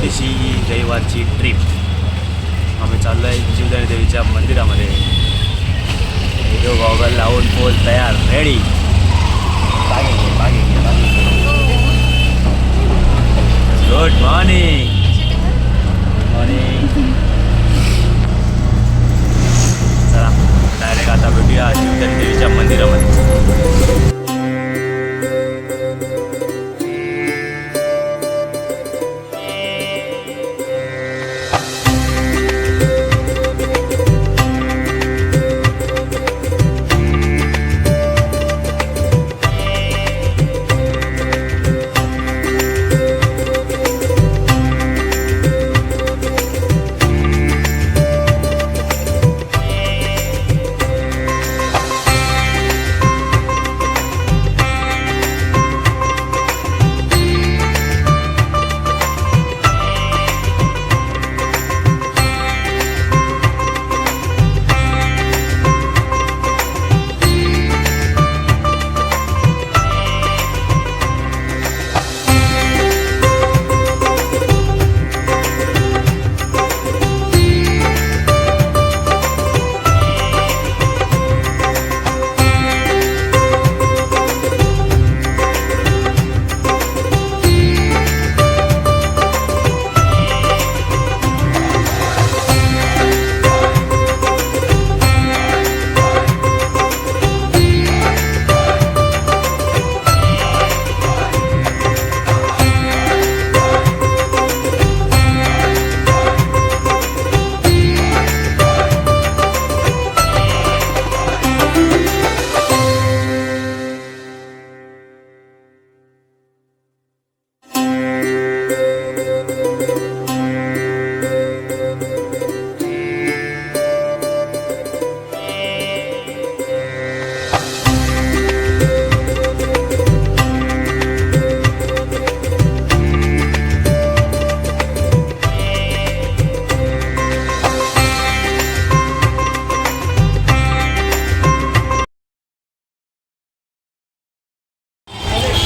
छोटीशी रविवारची ट्रिप. आम्ही चाललो आहे जीवदानी देवीच्या मंदिरामध्ये. व्हिडिओ गॉगल लावून पोल तयार, रेडी. Good morning. चला डायरेक्ट आता भेटूया जीवदानी देवीच्या मंदिरामध्ये.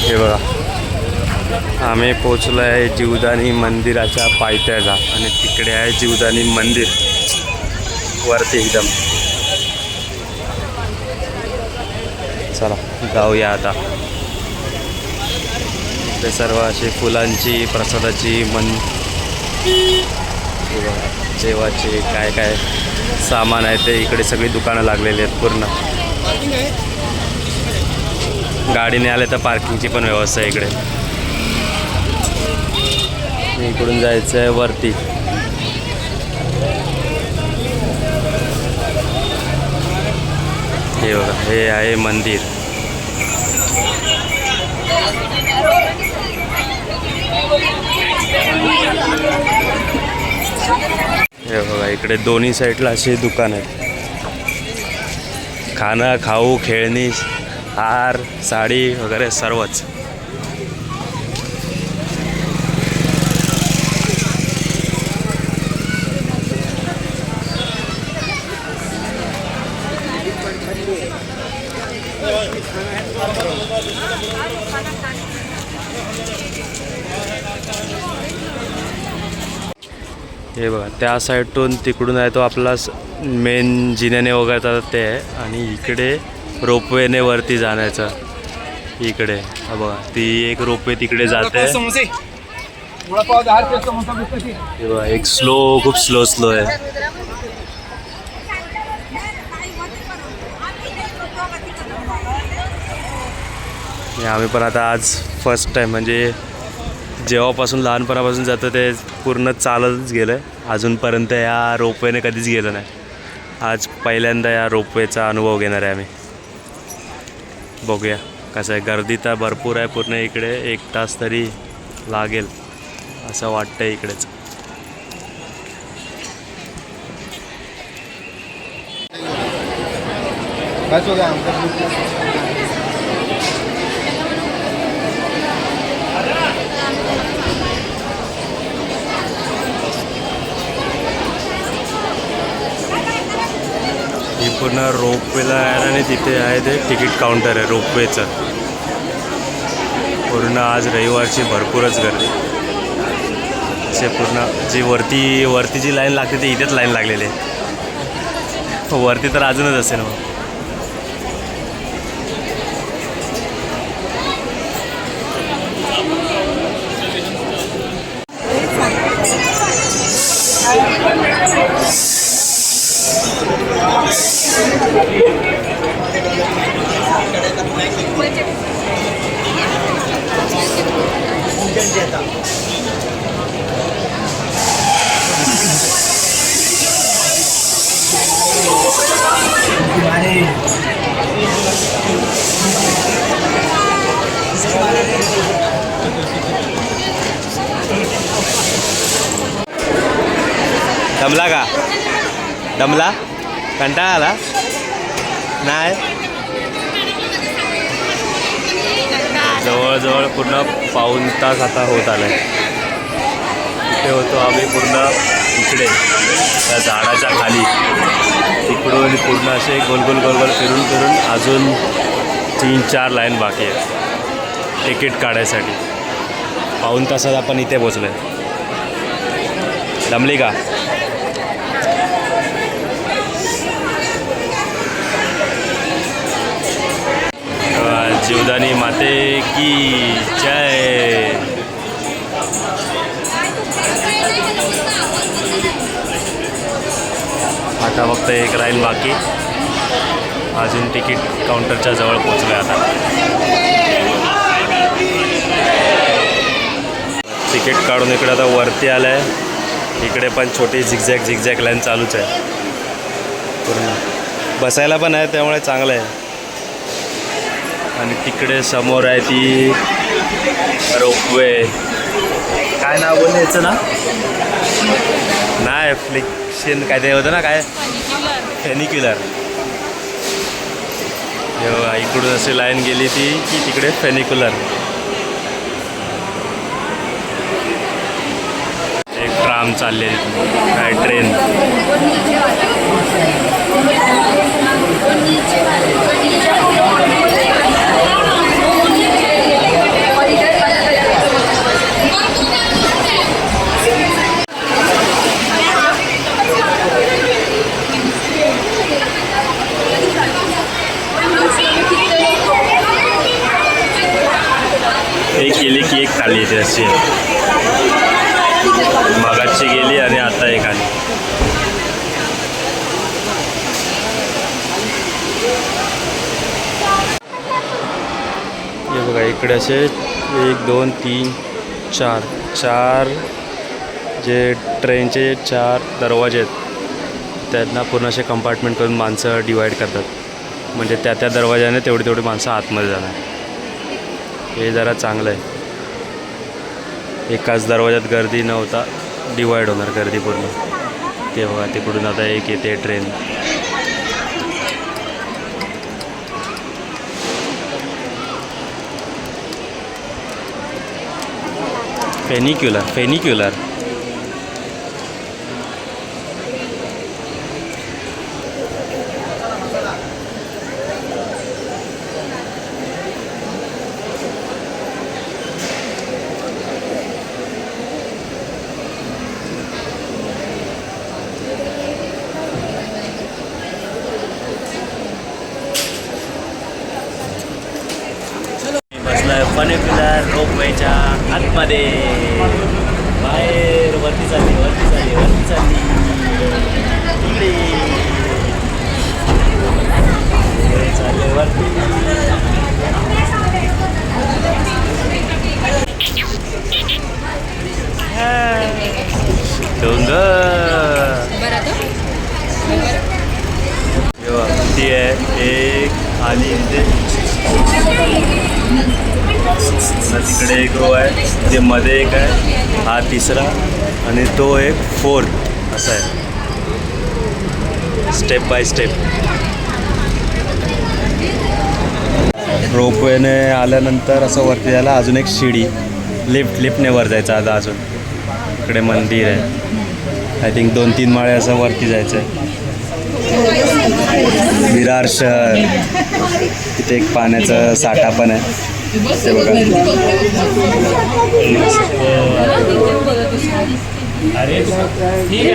हे बघा, आम्ही पोचलो आहे जीवदानी मंदिराच्या पायथ्याला आणि तिकडे आहे जीवदानी मंदिर वरती एकदम. चला जाऊया आता. ते सर्व अशी फुलांची प्रसादाची जेवाचे काय काय सामान आहे ते इकडे सगळी दुकानं लागलेली आहेत. पूर्ण गाडीने आले तर पार्किंगची पण व्यवस्था आहे इकडे. इकडून जायचं आहे वरती. हे बघा, हे आहे मंदिर. हे बघा, इकडे दोन्ही साईडला अशी दुकान आहेत. खाणं, खाऊ, खेळणी, हार, साडी वगैरे सर्वच. हे बघा, त्या साईडतून तिकडून आहे तो आपला मेन जिन्याने वगैरे ते आहे. आणि इकडे रोपवेने वरती जाण्याचं. इकडे बघा, ती एक रोपवे तिकडे जाते. एक खूप स्लो आहे. आम्ही पण आता आज फर्स्ट टाइम, म्हणजे जेव्हापासून लहानपणापासून जातो ते पूर्ण चालतच गेलं आहे. अजूनपर्यंत या रोपवेने कधीच गेलं नाही. आज पहिल्यांदा या रोपवेचा अनुभव घेणार आहे आम्ही. बघूया कसं आहे. गर्दी तर भरपूर आहे पूर्ण इकडे. 1 तास तरी लागेल असं वाटतं इकडेच. ही पूर्ण रोपवेला आहे आणि तिथे आहे ते तिकीट काउंटर आहे रोपवेचं. पूर्ण आज रविवारची भरपूरच गर्दी. असे पूर्ण जी वरती जी लाईन लागते ती इथेच लाईन लागलेली आहे. वरती तर अजूनच असेल मग. दमला का? दमला? कंटाळा आला? नाही. जवळजवळ पूर्ण पाऊण तास आता होत आला आहे. इथे होतो आम्ही पूर्ण इकडे त्या झाडाच्या खाली. तिकडून पूर्ण असे गोल फिरून अजून 3-4 लाईन बाकी आहे तिकीट काढायसाठी. पाऊण तासात आपण इथे पोचलो आहे. दमली का? जीवदानी माते की जय. आता फक्त एक राहील बाकी. अजून तिकीट काउंटरच्या जवळ पोचलो आहे आता. तिकीट काढून इकडे आता वरती आलं आहे. इकडे पण छोटी झिगझॅग लाईन चालूच आहे पूर्ण. बसायला पण आहे त्यामुळे चांगलं आहे. आणि तिकडे समोर आहे ती रोपवे. काय नाव बोलले याचं ना? नाही फ्लिक्शन काय ते होतं ना, काय फेनिक्युलर. इकडून अशी लाईन गेली ती की तिकडे फेनिक्युलर. एक ट्राम चालले काय ट्रेन. एक गेली की एक खाली येते अशी. मगाची गेली आणि आता एक आली. हे बघा इकडे असे 1 2 3 4 जे ट्रेनचे 4 दरवाजे आहेत त्यांना पूर्ण असे कंपार्टमेंट करून माणसं डिवाईड करतात. म्हणजे त्या दरवाजाने तेवढी माणसं आतमध्ये जाणार. हे जरा चांगलं आहे. एकाच दरवाजात गर्दी न होता डिवाईड होणार गर्दी पूर्ण. ते बघा तिकडून आता एक येते ट्रेन. फेनिक्युलर. फनिक्युलर रोपवेच्या आतमध्ये. बाहेर वरती चालली इकडे चालले वरती. डोंगर ती आहे एक आली. तिकडे एक रो आहे, जे मध्ये एक आहे, हा तिसरा आणि तो एक 4th असा आहे. Step by step. रोपवेने आल्यानंतर असं वरती जायला अजून एक शिडी. लिफ्टने वर जायचं आता. अजून इकडे मंदिर आहे. आय थिंक 2-3 माळे असं वरती जायचं आहे. विरार शहर. तिथे एक पाण्याचा साठा पण आहे. ते बघा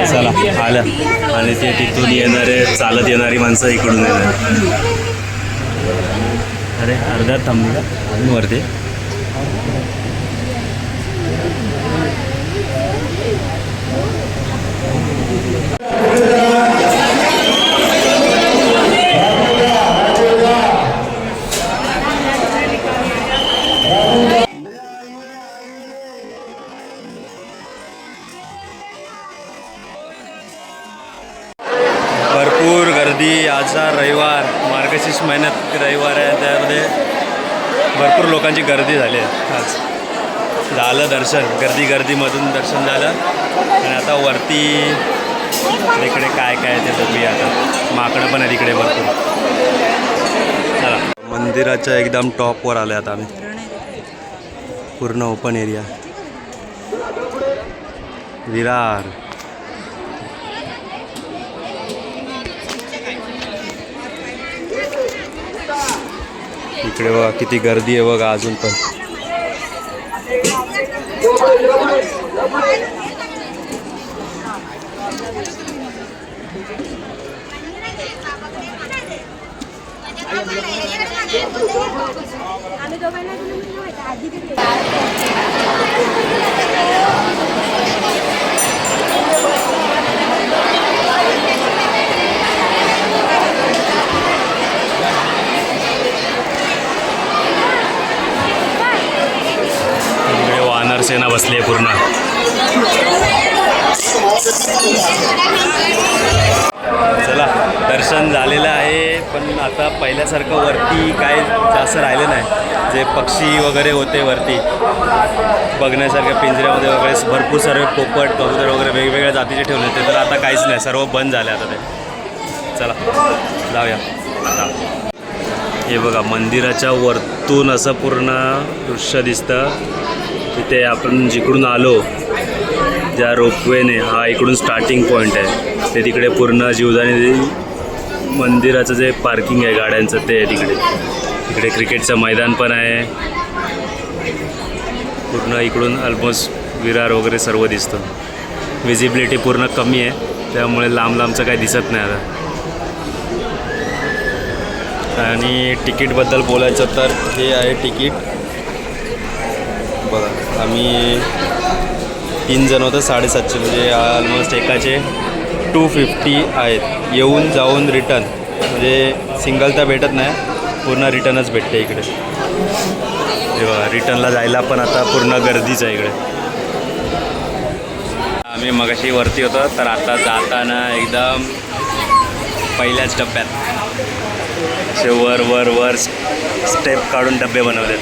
चला आलं. आणि ते तिथून येणारे चालत येणारी माणसं इकडून येणार. अरे अर्ध्यात थांबली का अजून वरती. भरपूर गर्दी. आजचा रविवार, मार्गशीर्ष महिन्यात रविवार आहे, त्यामध्ये भरपूर लोकांची गर्दी झाली आहे. आज झालं दर्शन, गर्दीमधून दर्शन झालं. आणि आता वरती इकडे काय काय ते बघूया. आता माकडं पण आहे तिकडे भरपूर. चला मंदिराच्या एकदम टॉपवर आले आता आम्ही. पूर्ण ओपन एरिया. विरार. इकडे बघा किती गर्दी आहे बघा अजून पण. सेना बसली आहे पूर्ण. चला दर्शन झालेलं आहे. पण आता पहिल्यासारखं वरती काय जास्त राहिलं नाही. जे पक्षी वगैरे होते वरती बघण्यासारख्या पिंजऱ्यामध्ये वगैरे भरपूर सर्व पोपट कबूतर वगैरे वेगवेगळ्या जातीचे ठेवले होते. तर आता काहीच नाही, सर्व बंद झाले आता ते. चला जाऊया आता. हे बघा मंदिराच्या वरतून असं पूर्ण दृश्य दिसतं. तिथे आपण जिकडून आलो ज्या रोपवेने, हा इकडून स्टार्टिंग पॉईंट आहे. ते तिकडे पूर्ण जीवदानी मंदिराचं जे पार्किंग आहे गाड्यांचं ते आहे तिकडे. तिकडे क्रिकेटचं मैदान पण आहे. पूर्ण इकडून ऑलमोस्ट विरार वगैरे सर्व दिसतं. विजिबिलिटी पूर्ण कमी आहे, त्यामुळे लांबचं काही दिसत नाही आता. आणि तिकीटबद्दल बोलायचं तर हे आहे तिकीट बघा. आम्ही 3 जण होतं, 750. म्हणजे ऑलमोस्ट एकाचे 250 आहेत. येऊन जाऊन रिटर्न, म्हणजे सिंगल तर भेटत नाही, पूर्ण रिटर्नच भेटते इकडे. हे बघा रिटर्नला जायला पण आता पूर्ण गर्दीच आहे इकडे. आम्ही मगाशी वरती होतो, तर आता जाताना एकदम पहिल्याच डब्यात असे वर स्टेप काढून डबे बनवलेत.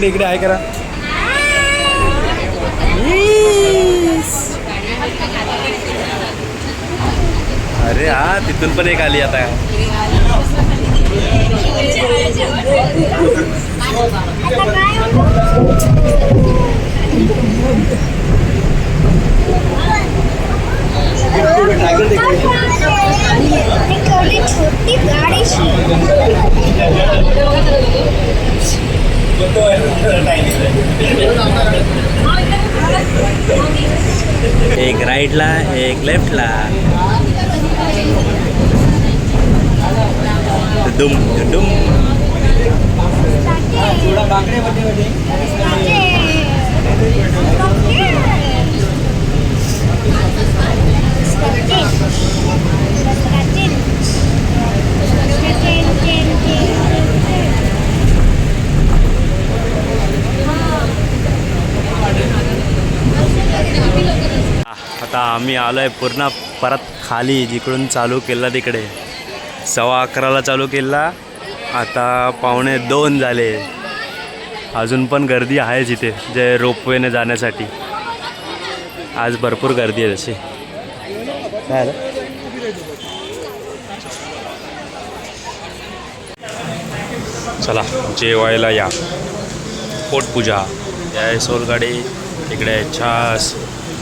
इकडे आहे करा. अरे हा तिथून पण एक आली आता. छोटी गाड़ी एक राईटला एक लेफ्टला. दुम दुम. आता आम्ही आलो आहे पूर्ण परत खाली, जिकडून चालू केला तिकडे. 11:15 चालू केला, आता 1:45 झाले. अजून पण गर्दी आहे तिथे जे रोपवेने जाण्यासाठी. आज भरपूर गर्दी आहे तशी. काय आलं चला जेवायला या पोटपूजा आहे सोलगाडी इकडे आहे छास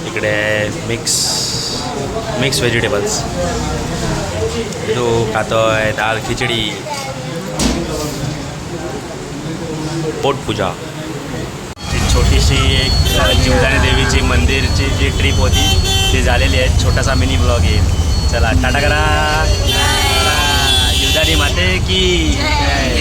इकडे आहे मिक्स व्हेजिटेबल्स तो खातोय दाल खिचडी पोटपूजा एक छोटीशी एक जीवदानी देवीची मंदिरची जी ट्रिप होती ती झालेली आहे छोटासा मिनी ब्लॉग येईल चला टाटा करा जीवदानी माते की जय.